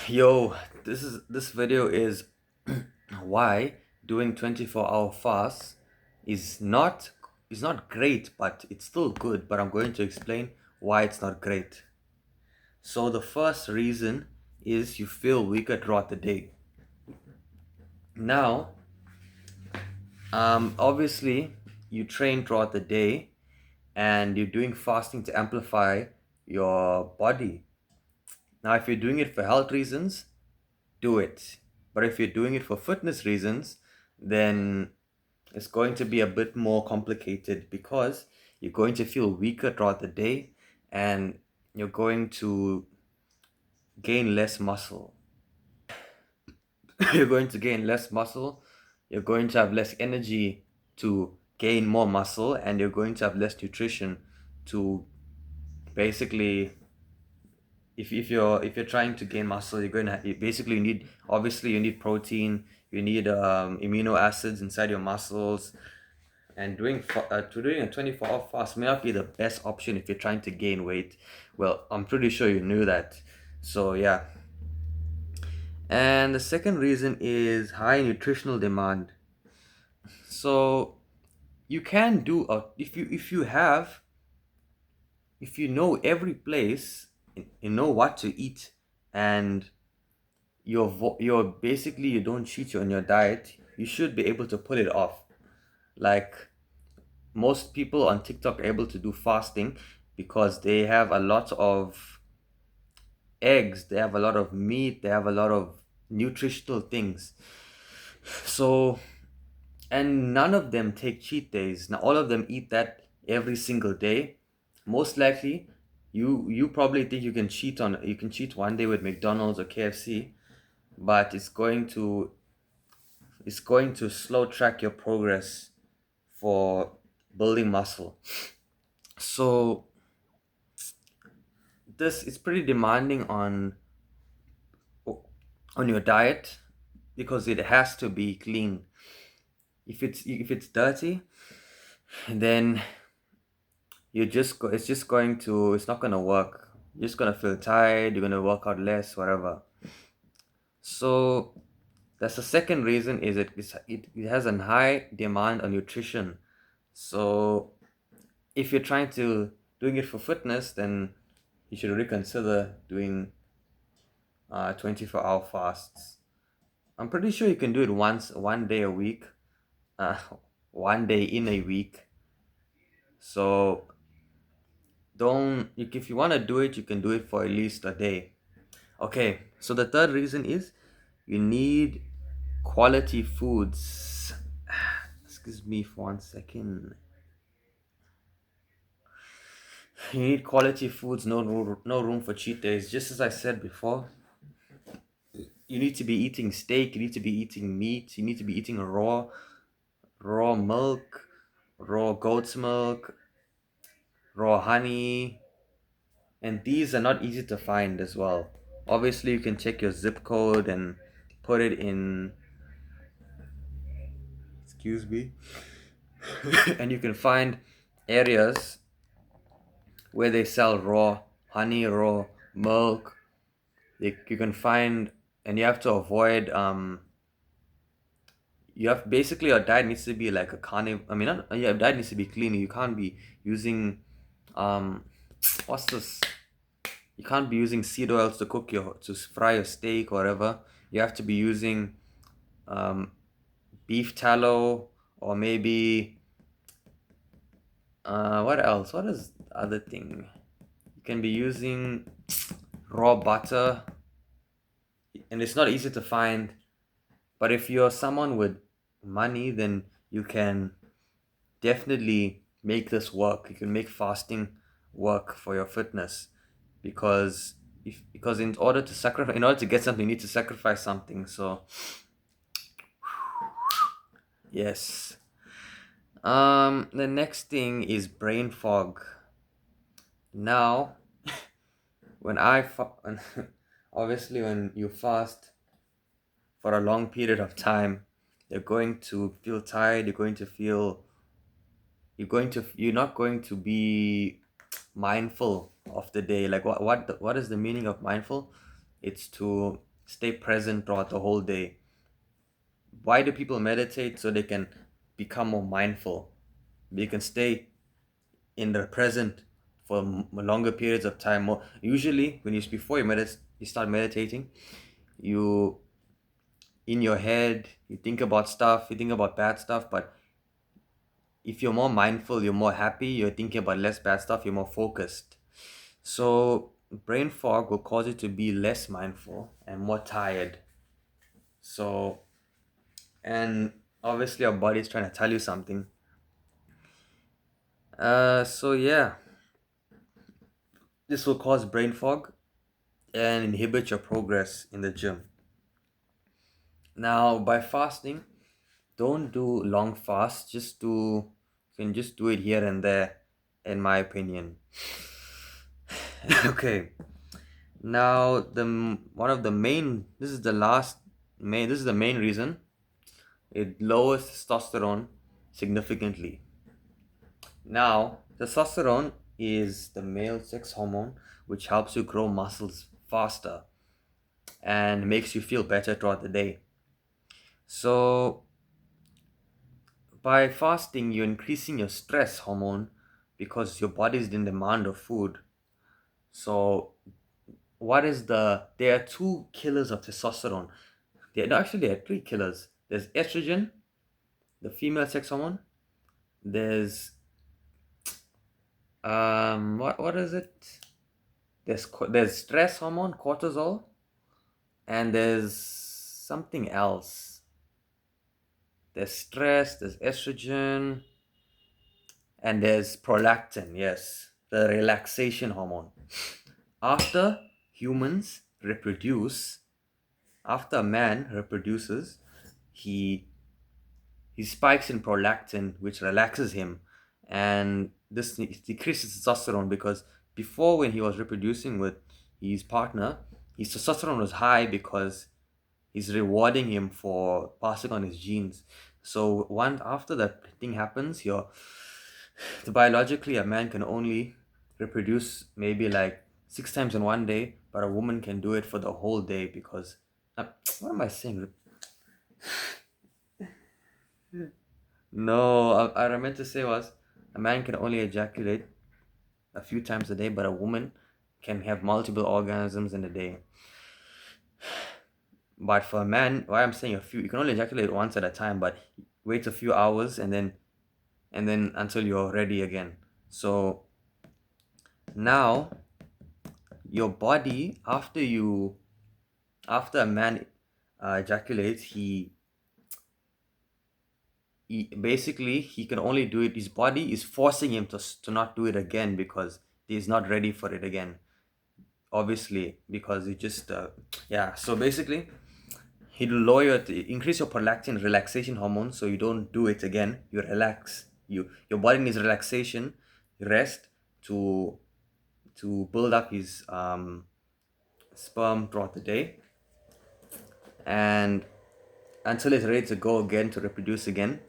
Yo, this video is why doing 24-hour fast is not is not great, but it's still good, but I'm going to explain why it's not great. So the first reason is you feel weaker throughout the day. Now, obviously you train throughout the day and you're doing fasting to amplify your body. Now, if you're doing it for health reasons, do it. But if you're doing it for fitness reasons, then it's going to be a bit more complicated because you're going to feel weaker throughout the day and you're going to gain less muscle. You're going to gain less muscle, you're going to have less energy to gain more muscle, and you're going to have less nutrition to basically if you're trying to gain muscle, you're going to you basically need obviously you need protein, you need amino acids inside your muscles, and doing a 24-hour fast may not be the best option if you're trying to gain weight. Well, I'm pretty sure you knew that. So yeah. And the second reason is high nutritional demand. So you can do a if you know every place, you know what to eat, and you're basically you don't cheat on your diet, you should be able to pull it off. Like most people on TikTok are able to do fasting because they have a lot of eggs, they have a lot of meat, they have a lot of nutritional things. So, and none of them take cheat days. Now, all of them eat that every single day. Most likely, you probably think you can cheat one day with McDonald's or KFC, but it's going to slow track your progress for building muscle. So this is pretty demanding on your diet because it has to be clean. If it's dirty, then it's not gonna work. You're just gonna feel tired, you're gonna work out less, whatever. So that's the second reason is it has a high demand on nutrition. So if you're trying to doing it for fitness, then you should reconsider doing 24-hour fasts. I'm pretty sure you can do it one day a week, uh, one day in a week. So don't if you want to do it, you can do it for at least a day. Okay, so the third reason is you need quality foods. Excuse me for 1 second. You need quality foods, no room for cheat days. Just as I said before, you need to be eating steak, you need to be eating meat, you need to be eating raw milk, raw goat's milk, raw honey, and these are not easy to find as well. Obviously, you can check your zip code and put it in, excuse me, and you can find areas where they sell raw honey, raw milk. You can find, and you have to avoid you have basically your diet needs to be like a carnivore. I mean, not, your diet needs to be clean. You can't be using um what's this? You can't be using seed oils to fry your steak or whatever. You have to be using um beef tallow, or maybe what else? What is the other thing? You can be using raw butter, and it's not easy to find. But if you're someone with money, then you can definitely make this work. You can make fasting work for your fitness because because in order to get something, you need to sacrifice something. So yes. The next thing is brain fog. Now, when I obviously when you fast for a long period of time, you're going to feel tired. You're not going to be mindful of the day. Like what is the meaning of mindful? It's to stay present throughout the whole day. Why do people meditate? So they can become more mindful. They can stay in the present for longer periods of time. More usually, when you before you start meditating, you in your head you think about stuff, you think about bad stuff. But if you're more mindful, you're more happy. You're thinking about less bad stuff. You're more focused. So brain fog will cause you to be less mindful and more tired. So and obviously our body is trying to tell you something. So yeah, this will cause brain fog and inhibit your progress in the gym. Now, by fasting, don't do long fasts. You can just do it here and there, in my opinion. Okay. Now, one of the main. This is the last main. This is the main reason it lowers testosterone significantly. Now, testosterone is the male sex hormone which helps you grow muscles faster and makes you feel better throughout the day. So, by fasting, you're increasing your stress hormone because your body is in demand of food. So, there are two killers of testosterone. There are three killers. There's estrogen, the female sex hormone. There's what is it? There's stress hormone, cortisol, and there's something else. There's stress, there's estrogen, and there's prolactin, yes, the relaxation hormone. After humans reproduce, after a man reproduces, he he spikes in prolactin, which relaxes him, and this decreases testosterone because before, when he was reproducing with his partner, his testosterone was high because he's rewarding him for passing on his genes. So once after that thing happens, biologically a man can only reproduce maybe like 6 times in one day, but a woman can do it for the whole day because what am I saying? No, I meant to say was a man can only ejaculate a few times a day, but a woman can have multiple organisms in a day. But for a man, why I'm saying a few, you can only ejaculate once at a time, but wait a few hours and then until you're ready again. So now your body, after a man ejaculates, he basically he can only do it. His body is forcing him to not do it again because he's not ready for it again. Obviously, because he just yeah. So basically, increase your prolactin relaxation hormone, so you don't do it again. You relax. Your body needs relaxation, rest to build up his sperm throughout the day, and until it's ready to go again to reproduce again.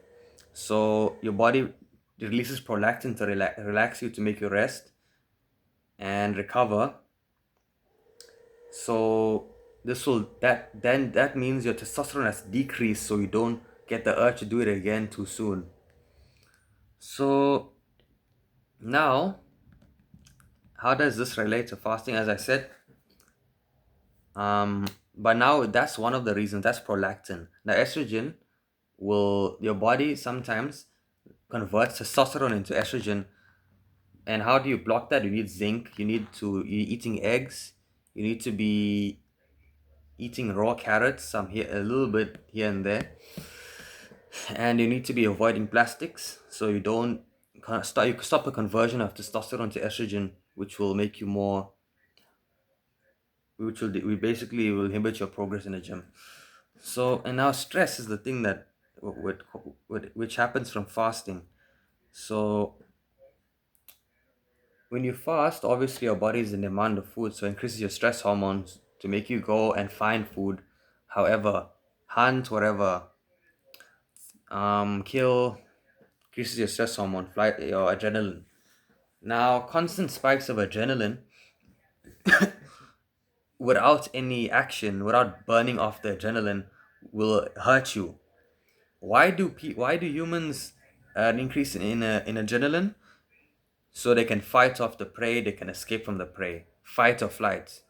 So your body releases prolactin to relax you, to make you rest and recover. So that means your testosterone has decreased, so you don't get the urge to do it again too soon. So now, how does this relate to fasting? As I said, but now that's one of the reasons. That's prolactin. Now estrogen will your body sometimes converts testosterone into estrogen. And how do you block that? You need zinc. You're eating eggs. You need to be eating raw carrots, some here, a little bit here and there. And you need to be avoiding plastics, so you don't you can stop the conversion of testosterone to estrogen, which will make you more, we basically will inhibit your progress in the gym. So, and now stress is the thing that which happens from fasting. So when you fast, obviously your body is in demand of food, so it increases your stress hormones to make you go and find food. However, hunt, whatever, kill, increases your stress hormone, your adrenaline. Now, constant spikes of adrenaline without any action, without burning off the adrenaline, will hurt you. Why do humans increase in adrenaline? So they can fight off the prey, they can escape from the prey, fight or flight,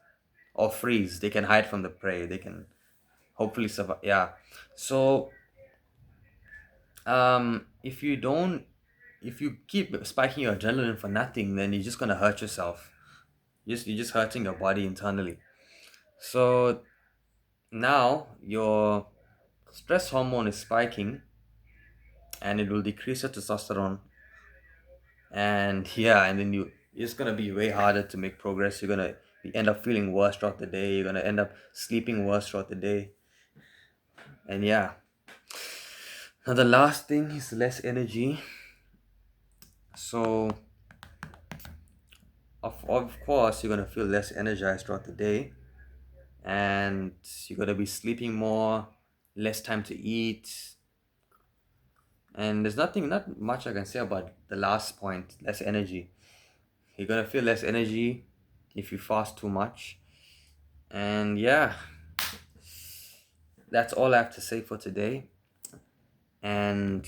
or freeze. They can hide from the prey. They can hopefully survive. Yeah. So if you don't, if you keep spiking your adrenaline for nothing, then you're just gonna hurt yourself. You're just hurting your body internally. So now your stress hormone is spiking, and it will decrease your testosterone. And yeah, and then it's gonna be way harder to make progress. You're gonna end up feeling worse throughout the day. You're gonna end up sleeping worse throughout the day. And yeah. Now the last thing is less energy. So of course you're gonna feel less energized throughout the day, and you're gonna be sleeping more, less time to eat. And there's not much I can say about the last point, less energy. You're gonna feel less energy if you fast too much. And yeah, that's all I have to say for today. And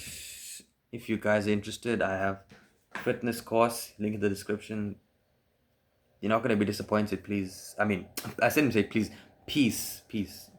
if you guys are interested, I have fitness course, link in the description. You're not gonna be disappointed, please. I mean, I shouldn't say please. Peace, peace.